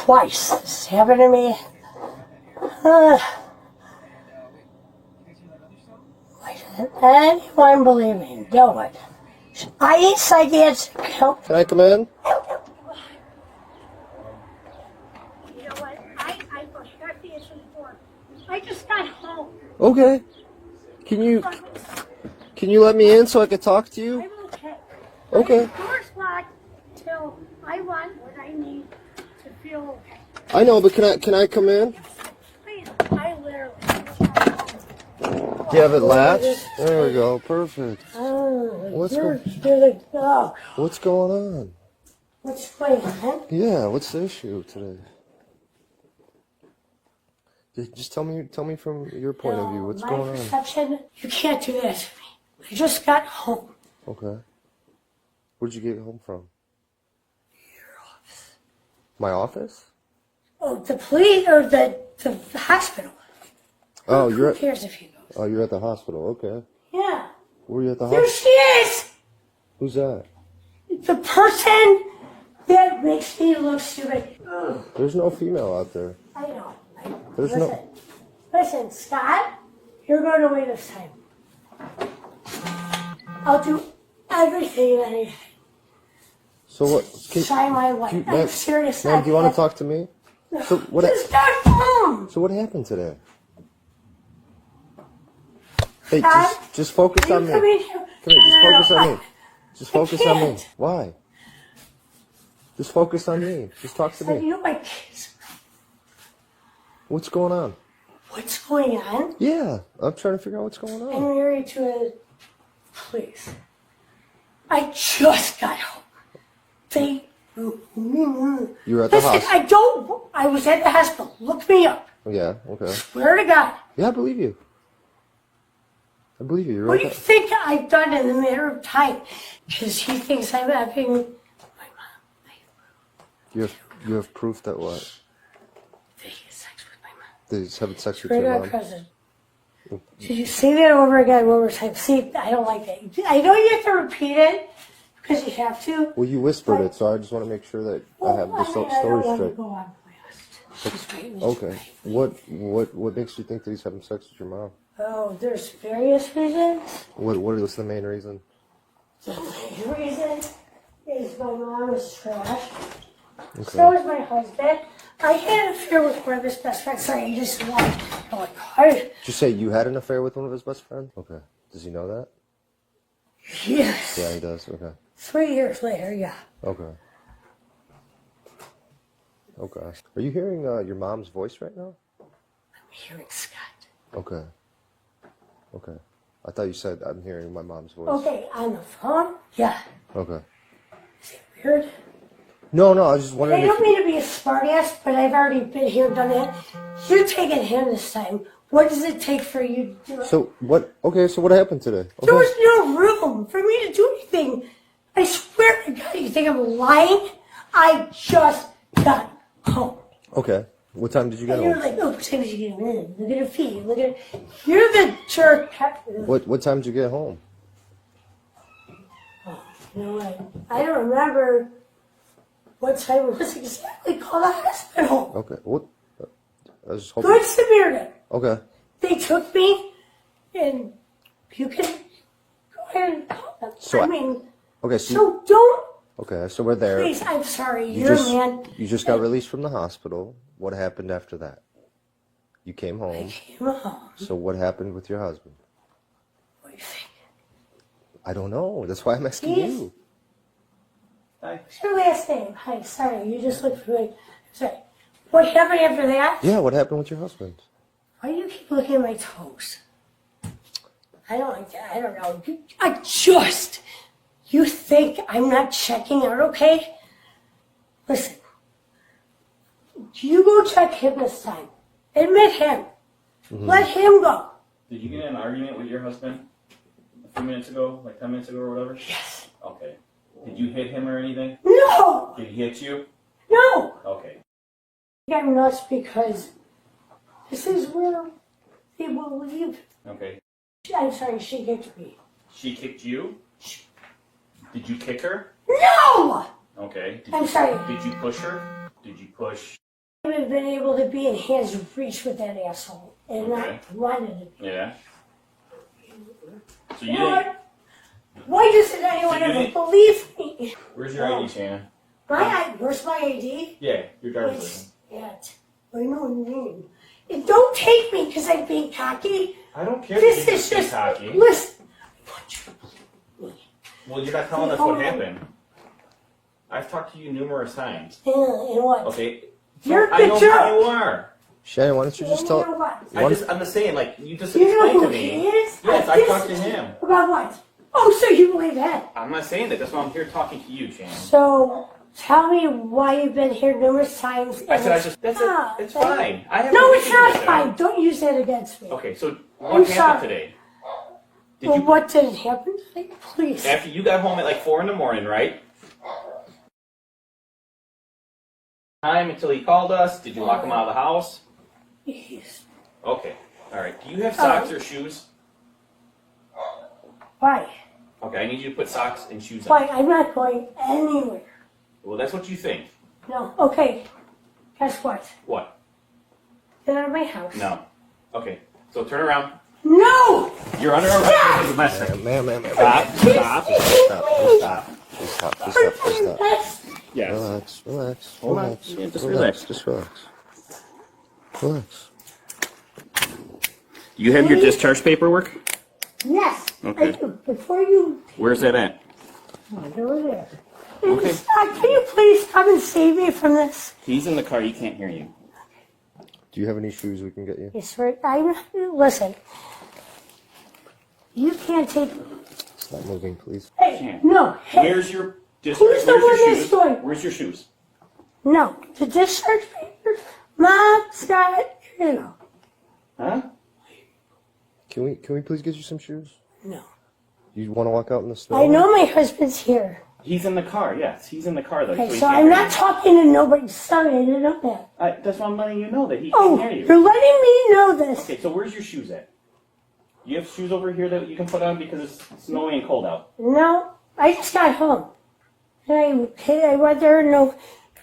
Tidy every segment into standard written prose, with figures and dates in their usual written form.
twice. This happened to me. Why doesn't anyone believe me? Do it. I eat psychiatric help. Can I come in? You know what? I forgot to answer the door. I just got home. Okay. Can you let me in so I can talk to you? I'm okay. Okay. The door's locked till I want what I need to feel okay. I know, but can I come in? Please, I literally. Do you have it latched? There we go. Perfect. What's You're the dog. What's going on? What's going on? Yeah, what's the issue today? Just tell me from your point of view. What's My going on? perception, you can't do that to me. I just got home. Okay. Where'd you get home from? Your office. My office? Oh, the police or the hospital. Oh, Who cares if you go? Oh, you're at the hospital. Okay. Yeah. Were you at the There hospital? she is. Who's that? The person that makes me look stupid. There's no female out there. I know. There's Listen, Scott, you're going away this time. I'll do everything and anything. So what? Sign my life. I'm serious. Ma'am, do you want to talk to me? So what? Just got home. So what happened today? Hey, Scott, just focus on me. Come in here. Come here, just focus on me. Just focus on me. can't. Why? Just focus on me. Just talk to You me. know my kids. What's going on? What's going on? Yeah, I'm trying to figure out what's going I'm on. married to a police. I just got home. They. You were at the hospital. I was at the hospital. Look me up. Yeah, okay. Swear to God. Yeah, I believe you. I believe you. You're What right do you there. think I've done in the matter of time? Because he thinks I'm having my mom. You have proof that what? They had sex with my mom. They just having sex with Swear to your God, mom? cousin. Did you say that over again one more time? See, I don't like that. I know you have to repeat it because you have to. Well, you whispered it, so I just want to make sure that I have the I story don't want to straight. go on blast. She's right. Okay. What makes you think that he's having sex with your mom? Oh, there's various reasons. What is the main reason? The main reason is my mom is trash. Okay. So is my husband. I had an affair with one of his best friends. Sorry, you just like, oh my God. Did you say you had an affair with one of his best friends? Okay. Does he know that? Yes. Yeah, he does. Okay. 3 years later, yeah. Okay. Okay. Are you hearing your mom's voice right now? I'm hearing Scott. Okay. Okay. I thought you said I'm hearing my mom's voice. Okay, on the phone? Yeah. Okay. Is it weird? No, I was just I wondering don't if mean to be a smartass, but I've already been here, done that. You're taking him this time. What does it take for you to do it? So what happened today? Okay. There was no room for me to do anything. I swear to God, you think I'm lying? I just got home. Okay. What time did you get And you're home? like, oh, what time did you get in? Look at her feet. Look at her. You're the jerk. What time did you get home? You know what? I don't remember what time it was exactly. Call the hospital. Okay. What? I was just hoping. Good Samaritan. Okay. They took me, and you can go ahead and call them. So I mean, Okay. so don't. Okay. So we're there. Please, I'm sorry. You're a man. You just got released from the hospital. What happened after that? You came I home. came home. So what happened with your husband? What do you think? I don't know. That's why I'm asking Yes. you. What's your last name? Hi, sorry. You just looked for me. Sorry. What happened after that? Yeah. What happened with your husband? Why do you keep looking at my toes? I don't like that. I don't know. You think I'm not checking out, okay? Listen. You go check him this time. Admit him. Mm-hmm. Let him go. Did you get in an argument with your husband a few minutes ago, like 10 minutes ago or whatever? Yes. Okay. Did you hit him or anything? No! Did he hit you? No! Okay. I'm nuts because this is where they will leave. Okay. I'm sorry, she kicked me. She kicked you? Did you kick her? No! Okay. I'm sorry. Did you push her? Did you push would have been able to be in hands reach with that asshole and not wanted to be. Yeah. So you You know didn't. what? Why doesn't anyone So you ever didn't- believe me? Where's your ID, Shannon? Where's my ID? Yeah, your driver's It's license. at my name. And don't take me because I'm being cocky. I don't care. This if you're is just, cocky. listen. Well, you're not telling us what happened. I've talked to you numerous times. And what? Okay. You're I the know jerk. who you are. Shannon, why don't you just And tell? you know what? I'm just saying, like, you just You know explained who to he me. is? Yes, I talked to him. About what? Oh, so you believe that? I'm not saying that. That's why I'm here talking to you, Shannon. So tell me why you've been here numerous times. I said that's Ah, it. It's fine. I have No, no it's issue not with that. fine. Don't use that against me. Okay, so I'm what happened sorry. today? Did Well, you what did happen today? Please. after you got home at like 4 a.m, right? Time until he called us. Did you lock him out of the house? Yes. Okay. All right. Do you have socks or shoes? Why? Okay, I need you to put socks and shoes on. Why? I'm not going anywhere. Well, that's what you think. No. Okay. Guess what? What? Get out of my house. No. Okay. So turn around. No! You're under arrest for domestic. Ma'am. Stop. Stop. Stop. Please stop. That's Yes. Relax. Hold on. Yeah, just relax. Just relax. Relax. You have your discharge paperwork? yes. Okay. I do. Before you Where's that at? over there. Okay. Can you please come and save me from this? He's in the car. You can't hear you. Do you have any shoes we can get you? Yes, sir. Listen. You can't take. Stop moving, please. Hey, no. Hey, Where's your discharge? Who's the Where's one your that's shoes? doing- Where's your shoes? no. The discharge papers. Mom, Scott, here you go. Huh? Can we please get you some shoes? No. You want to walk out in the snow? I know my husband's here. He's in the car. Yes, he's in the car though. Okay, he so can't I'm hear not talking to nobody. Sorry, I didn't know that. you. That's why I'm letting you know that he Oh, can't hear you. you're letting me know this. Okay, so where's your shoes at? You have shoes over here that you can put on because it's snowy and cold out. No, I just got home. And I went there and no.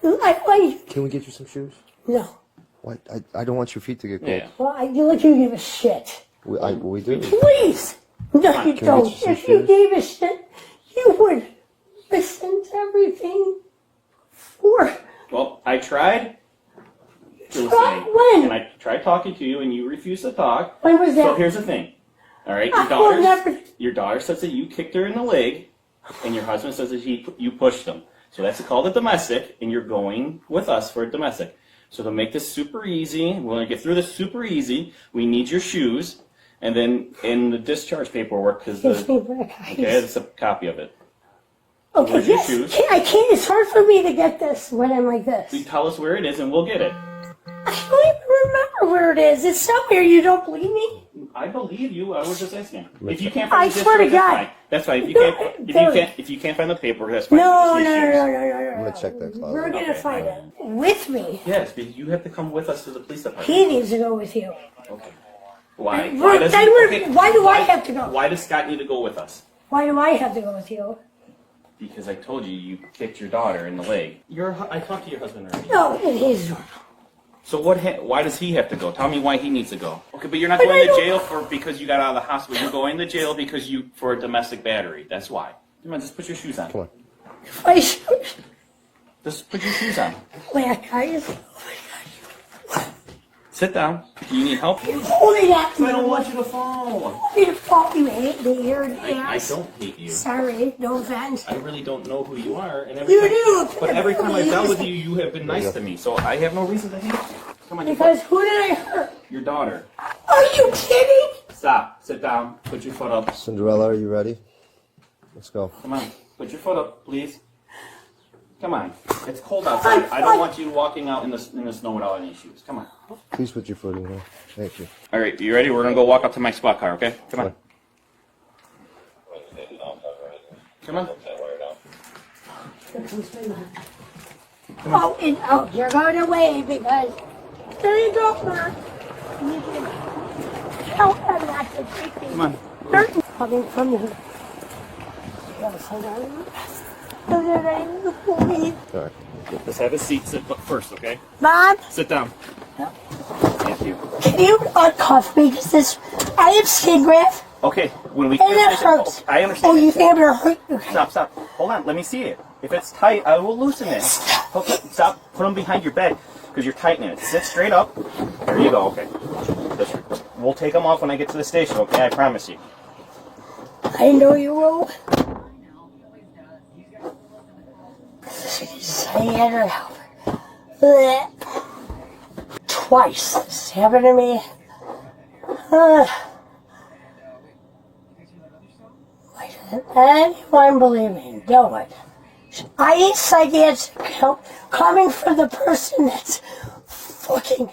Can we get you some shoes? No. What? I don't want your feet to get cold. Yeah. Well, you look, you give a shit. We do. Please. No, you Can we don't. get you some If you shoes? gave a shit, you would listen to everything for. Well, I tried to Try listen, when? and I tried talking to you, and you refused to talk. When was So that? here's the thing. All right, I will never. your daughter says that you kicked her in the leg, and your husband says that you pushed him. So that's called a domestic, and you're going with us for a domestic. So to make this super easy, we're going to get through this super easy. We need your shoes, and then in the discharge paperwork, because Gives me okay, black eyes. that's a copy of it. Okay, Where's your yes. shoes? I can't. It's hard for me to get this when I'm like this. You tell us where it is, and we'll get it. I don't even remember where it is. It's somewhere. You don't believe me? I believe you. I was just asking. If you can't I find the swear to discharge, that's God. fine. That's fine. No, If you can't find the paperwork, that's fine. No, You no, just no, need no, shoes. no, no, no. I'm gonna check that closet. We're gonna Okay. find it with me. Yes, but you have to come with us to the police department. He needs to go with you. Okay. Why? Why does why do I have to go? Why does Scott need to go with us? Why do I have to go with you? Because I told you you kicked your daughter in the leg. I talked to your husband already. No, it is. So why does he have to go? Tell me why he needs to go. Okay, but you're not But going I to don't- jail because you got out of the hospital. You're going to jail because for a domestic battery. That's why. Come on, just put your shoes on. Come on. My shoes, Just put your shoes on. black eyes. Sit down. Do you need help? You're holding at me. I don't want you to fall. You fall. You hate me. You're an I ass. don't hate you. Sorry, no offense. I really don't know who you are, and You do. But every time I've dealt with you, you have been nice to me, so I have no reason to hate you. Come on, Because who did I hurt? your daughter. Are you kidding? Stop. Sit down. Put your foot up. Cinderella, are you ready? Let's go. Come on. Put your foot up, please. Come on. It's cold outside. I don't want you walking out in the snow without any shoes. Come on. Please put your foot in there. Thank you. All right. You ready? We're gonna go walk up to my squad car. Okay? Come on. Come on. Oh, you're going away because there you go, Mark. You can tell them not to take me. Come on. Certain coming from you. Yes, I know. All right. Let's have a seat. Sit first, okay? Mom, Sit down. Thank you. can you uncuff me? Because I have skin graft Okay, when we and it finish hurts. I understand. Oh, you think I'm gonna hurt you? Stop. Hold on. Let me see it. If it's tight, I will loosen it. Okay, stop. Put them behind your bed because you're tightening it. Sit straight up. There you go. Okay. We'll take them off when I get to the station. Okay, I promise you. I know you will. Sandra Halbert. Blech. Twice this happened to me. Why doesn't anyone believe me? No one. I need psychiatric help coming from the person that's fucking